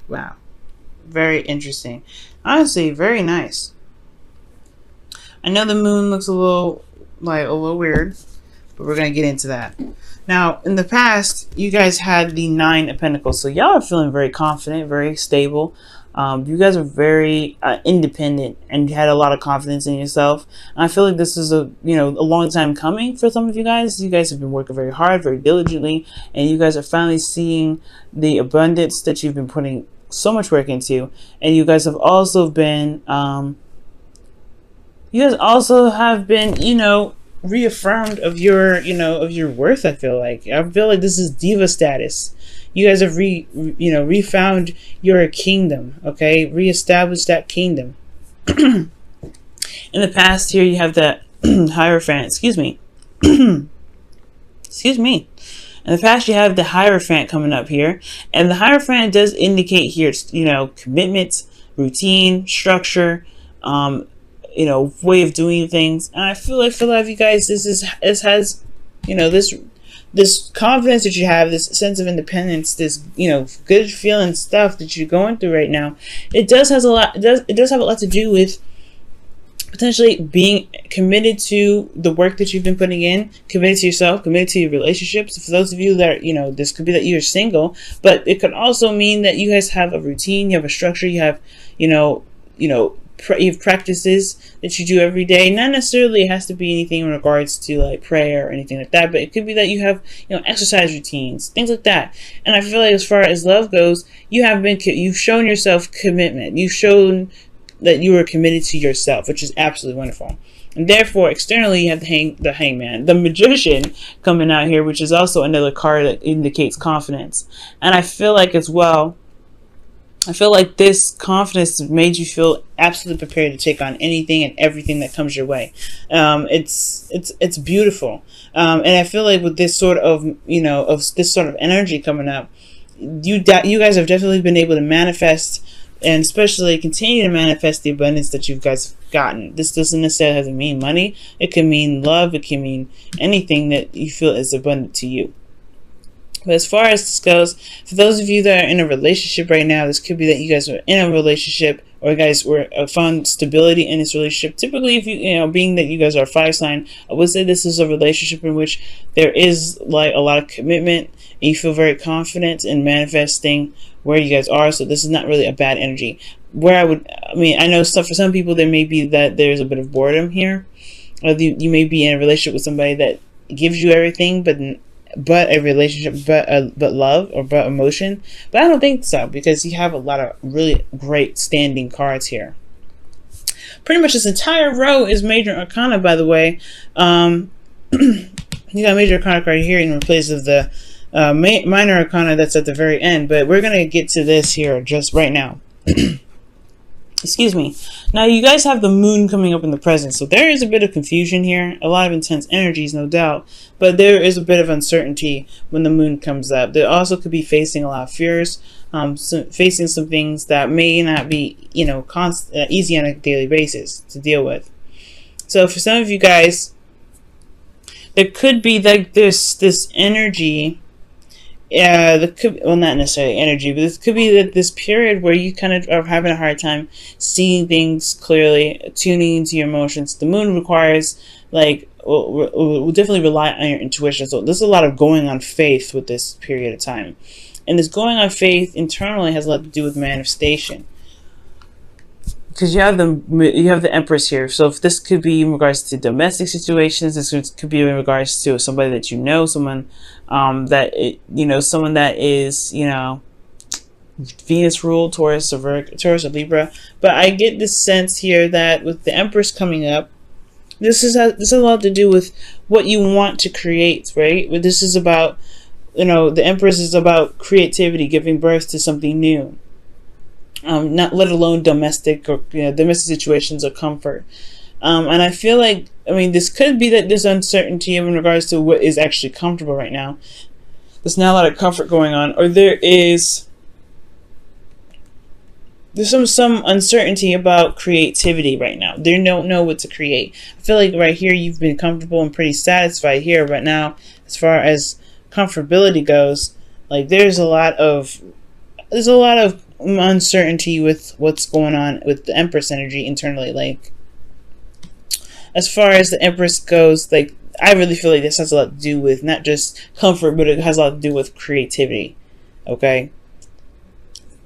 wow, very interesting. Honestly, very nice. I know the moon looks a little weird, but we're gonna get into that. Now, in the past, you guys had the Nine of Pentacles, so y'all are feeling very confident, very stable. You guys are very independent, and you had a lot of confidence in yourself. And I feel like this is a a long time coming for some of you guys. You guys have been working very hard, very diligently, and you guys are finally seeing the abundance that you've been putting so much work into. And you guys have also been reaffirmed of your of your worth. I feel like this is diva status. You guys have refound your kingdom. Okay, reestablished that kingdom. In the past here you have the Hierophant. Excuse me. Excuse me. In the past you have the Hierophant coming up here, and the Hierophant does indicate here commitment, routine, structure, way of doing things. And I feel like for a lot of you guys, this has this confidence that you have, this sense of independence, this good feeling stuff that you're going through right now. It does have a lot to do with potentially being committed to the work that you've been putting in, committed to yourself, committed to your relationships. For those of you that this could be that you're single, but it could also mean that you guys have a routine, you have a structure, you have you have practices that you do every day. Not necessarily it has to be anything in regards to like prayer or anything like that, but it could be that you have exercise routines, things like that. And I feel like as far as love goes, you've shown yourself commitment. You've shown that you are committed to yourself, which is absolutely wonderful. And therefore, externally, you have the Hangman, the Magician coming out here, which is also another card that indicates confidence. And I feel like as well, this confidence made you feel absolutely prepared to take on anything and everything that comes your way. It's beautiful, and I feel like with this sort of this sort of energy coming up, you guys have definitely been able to manifest, and especially continue to manifest the abundance that you guys have gotten. This doesn't necessarily have to mean money. It can mean love. It can mean anything that you feel is abundant to you. But as far as this goes, for those of you that are in a relationship right now, this could be that you guys are in a relationship, or you guys found stability in this relationship. Typically, if being that you guys are a fire sign, I would say this is a relationship in which there is like a lot of commitment, and you feel very confident in manifesting where you guys are. So this is not really a bad energy. I know for some people there may be that there's a bit of boredom here, or you may be in a relationship with somebody that gives you everything, but a relationship, but love, or but emotion. But I don't think so, because you have a lot of really great standing cards here. Pretty much this entire row is major arcana, by the way. You got major arcana card here in place of the minor arcana that's at the very end. But we're gonna get to this here just right now. Excuse me. Now you guys have the moon coming up in the present, so there is a bit of confusion here, a lot of intense energies, no doubt, but there is a bit of uncertainty when the moon comes up. There also could be facing a lot of fears, facing some things that may not be easy on a daily basis to deal with. So for some of you guys, there could be like this energy. Yeah, not necessarily energy, but this could be this period where you kind of are having a hard time seeing things clearly, tuning into your emotions. The moon requires, will definitely rely on your intuition. So there's a lot of going on faith with this period of time. And this going on faith internally has a lot to do with manifestation. Because you have the Empress here, so if this could be in regards to domestic situations, this could be in regards to somebody that someone that is Venus ruled, Taurus or Libra. But I get this sense here that with the Empress coming up, this has a lot to do with what you want to create, right? This is about the Empress is about creativity, giving birth to something new. Not let alone domestic situations or comfort. And I feel like, this could be that there's uncertainty in regards to what is actually comfortable right now. There's not a lot of comfort going on, or there's some uncertainty about creativity right now. They don't know what to create. I feel like right here you've been comfortable and pretty satisfied here, but now as far as comfortability goes, like there's a lot of uncertainty with what's going on with the Empress energy internally. Like, as far as the Empress goes, like, I really feel like this has a lot to do with not just comfort, but it has a lot to do with creativity. Okay,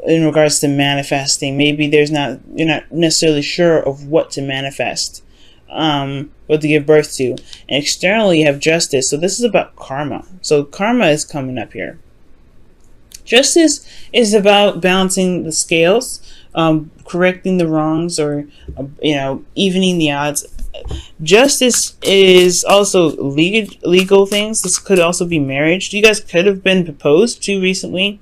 in regards to manifesting, maybe you're not necessarily sure of what to manifest, what to give birth to. And externally, you have Justice. So this is about karma. So karma is coming up here. Justice is about balancing the scales, correcting the wrongs, or evening the odds. Justice is also legal things. This could also be marriage. You guys could have been proposed to recently.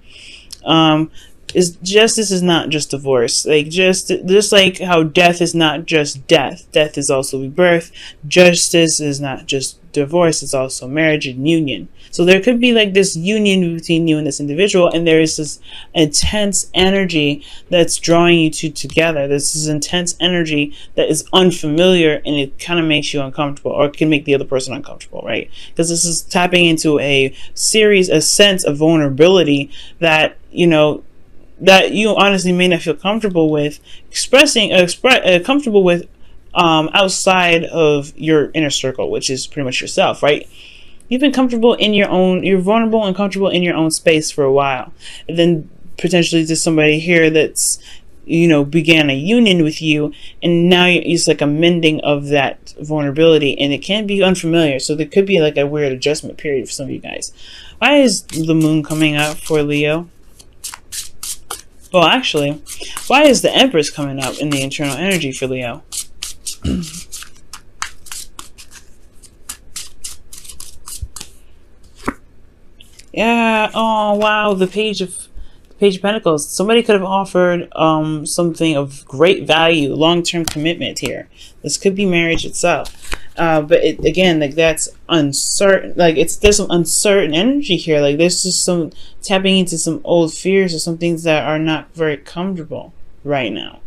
Justice is not just divorce. Like, just like how death is not just death. Death is also rebirth. Justice is not just divorce. It's also marriage and union. So there could be like this union between you and this individual, and there is this intense energy that's drawing you two together. This is intense energy that is unfamiliar, and it kind of makes you uncomfortable, or can make the other person uncomfortable, right? Because this is tapping into a sense of vulnerability that that you honestly may not feel comfortable with comfortable with outside of your inner circle, which is pretty much yourself, right? You've been comfortable in you're vulnerable and comfortable in your own space for a while. And then potentially there's somebody here that's, began a union with you, and now it's like a mending of that vulnerability, and it can be unfamiliar. So there could be like a weird adjustment period for some of you guys. Why is the moon coming up for Leo? Well, actually, why is the Empress coming up in the internal energy for Leo? Yeah. Oh, wow. The Page of Pentacles. Somebody could have offered something of great value, long-term commitment here. This could be marriage itself. But again, like, that's uncertain. Like, there's some uncertain energy here. Like, there's just some tapping into some old fears or some things that are not very comfortable right now.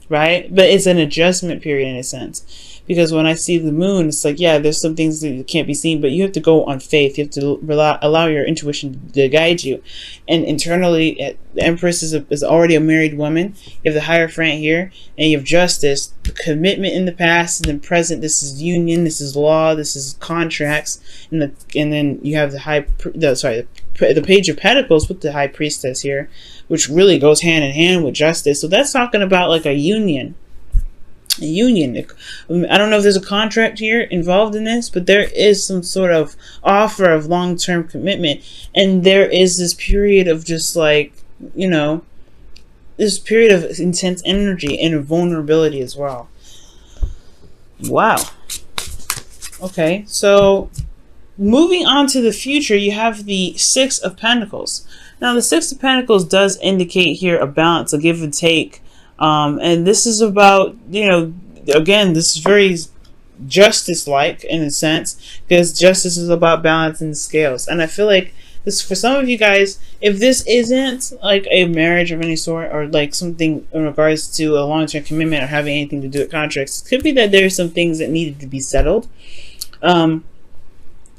Right? But it's an adjustment period in a sense. Because when I see the moon, it's like, yeah, there's some things that can't be seen, but you have to go on faith. You have to allow your intuition to guide you. And internally, the Empress is already a married woman. You have the Hierophant here, and you have Justice, commitment in the past, and then present. This is union, this is law, this is contracts, and then you have the Page of Pentacles with the High Priestess here, which really goes hand in hand with Justice. So that's talking about like a union. I don't know if there's a contract here involved in this, but there is some sort of offer of long-term commitment, and there is this period of just like, this period of intense energy and vulnerability as well. Wow. Okay, so moving on to the future, you have the Six of Pentacles. Now, the Six of Pentacles does indicate here a balance, a give and take. And this is about, again, this is very justice-like in a sense, because justice is about balancing the scales. And I feel like this, for some of you guys, if this isn't like a marriage of any sort, or like something in regards to a long-term commitment or having anything to do with contracts, it could be that there's some things that needed to be settled.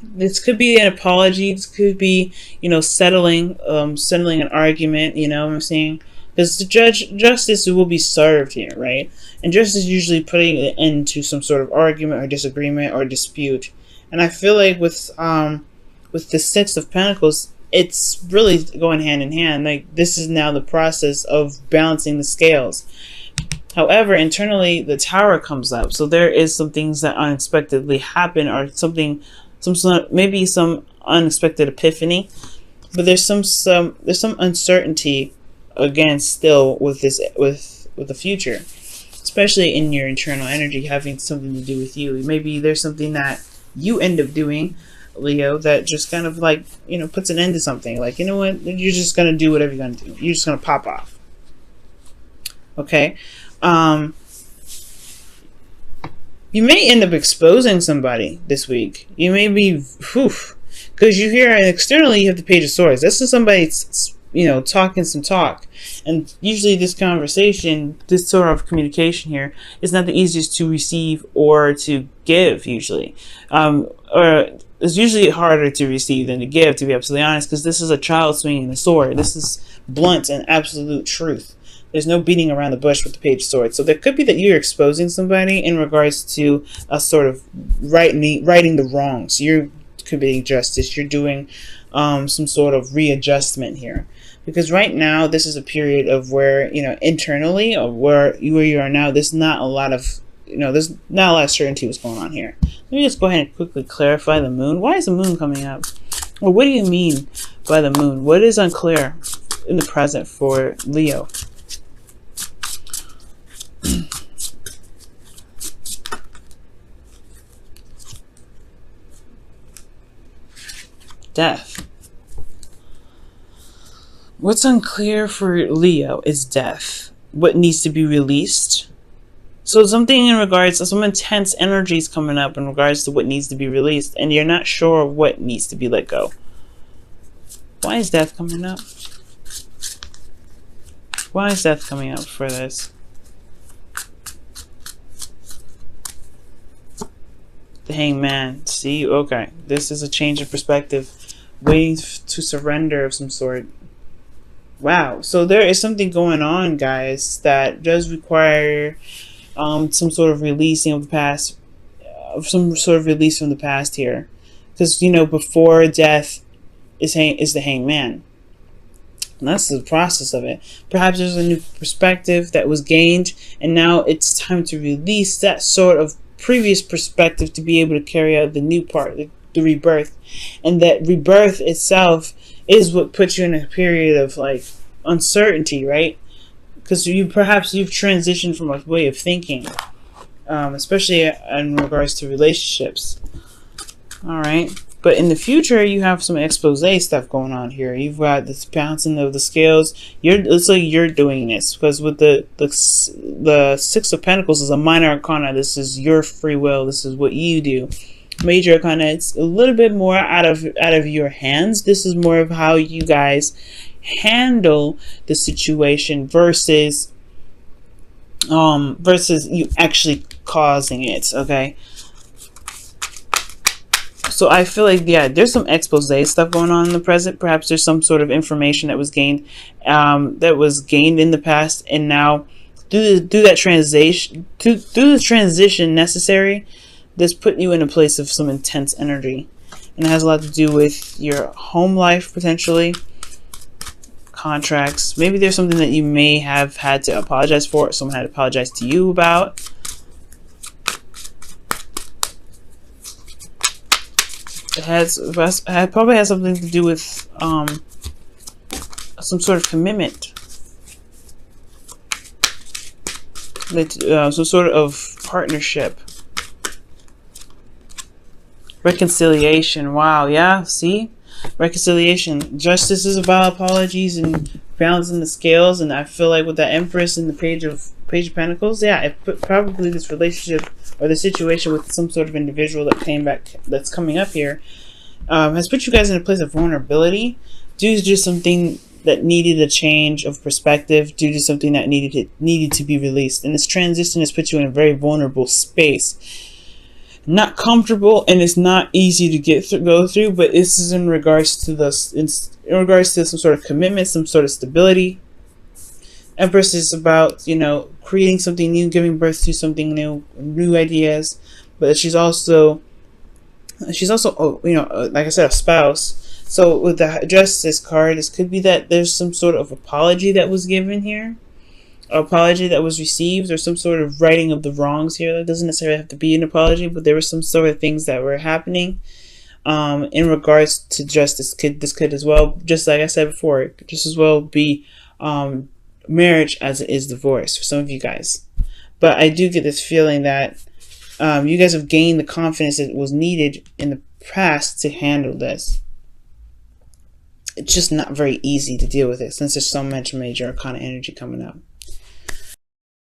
This could be an apology. This could be, settling an argument, what I'm saying? Because the justice will be served here, right? And justice is usually putting an end to some sort of argument or disagreement or dispute. And I feel like with the Six of Pentacles, it's really going hand in hand. Like, this is now the process of balancing the scales. However, internally, the Tower comes up. So there is some things that unexpectedly happen, or maybe some unexpected epiphany. But there's some uncertainty, again, still with the future, especially in your internal energy having something to do with you. Maybe there's something that you end up doing, Leo, that just kind of like, puts an end to something. Like, you know what, you're just gonna do whatever you're gonna do. You're just gonna pop off. Okay. You may end up exposing somebody this week. You may be, because you hear externally you have the Page of Swords. This is somebody, talking some talk. And usually this conversation, this sort of communication here, is not the easiest to receive or to give, usually. Or it's usually harder to receive than to give, to be absolutely honest, because this is a child swinging the sword. This is blunt and absolute truth. There's no beating around the bush with the Page of Swords. So there could be that you're exposing somebody in regards to a sort of righting the wrongs. You're committing justice. You're doing some sort of readjustment here. Because right now, this is a period of where, internally, or where you are now, there's not a lot of, there's not a lot of certainty what's going on here. Let me just go ahead and quickly clarify the moon. Why is the moon coming up? Well, what do you mean by the moon? What is unclear in the present for Leo? Death. What's unclear for Leo is death. What needs to be released. So something in regards to some intense energies coming up in regards to what needs to be released, and you're not sure what needs to be let go. Why is death coming up? Why is death coming up for this? The Hangman. See, okay. This is a change of perspective. Waiting to surrender of some sort. Wow. So there is something going on, guys, that does require some sort of releasing of the past. Some sort of release from the past here. Because, before death is the Hangman. And that's the process of it. Perhaps there's a new perspective that was gained, and now it's time to release that sort of previous perspective to be able to carry out the new part, the rebirth. And that rebirth itself is what puts you in a period of like uncertainty, right? Because you've transitioned from a way of thinking, especially in regards to relationships. All right. But in the future, you have some expose stuff going on here. You've got this bouncing of the scales. It's like you're doing this, because with the Six of Pentacles is a minor arcana. This is your free will. This is what you do. Major arcana, it's a little bit more out of your hands. This is more of how you guys handle the situation versus you actually causing it. Okay. So I feel like, yeah, there's some expose stuff going on in the present. Perhaps there's some sort of information that was gained in the past, and now through the transition necessary, this put you in a place of some intense energy, and it has a lot to do with your home life, potentially contracts. Maybe there's something that you may have had to apologize for, or someone had to apologize to you about. It probably has something to do with some sort of commitment, some sort of partnership, reconciliation. Wow, yeah, see, reconciliation. Justice is about apologies and balancing the scales, and I feel like with that Empress and the Page of Pentacles, yeah, it put probably this relationship or the situation with some sort of individual that's coming up here, has put you guys in a place of vulnerability due to just something that needed a change of perspective, due to something that needed to be released. And this transition has put you in a very vulnerable space. Not comfortable, and it's not easy to go through, but this is in regards to some sort of commitment, some sort of stability. Empress is about, creating something new, giving birth to something new ideas. But she's also, like I said, a spouse. So with the Justice card, this could be that there's some sort of apology that was given here, apology that was received, or some sort of righting of the wrongs here. That doesn't necessarily have to be an apology, but there were some sort of things that were happening in regards to justice. This could as well, just like I said before, just as well be marriage as it is divorce for some of you guys. But I do get this feeling that you guys have gained the confidence that was needed in the past to handle this. It's just not very easy to deal with it since there's so much major arcana energy coming up.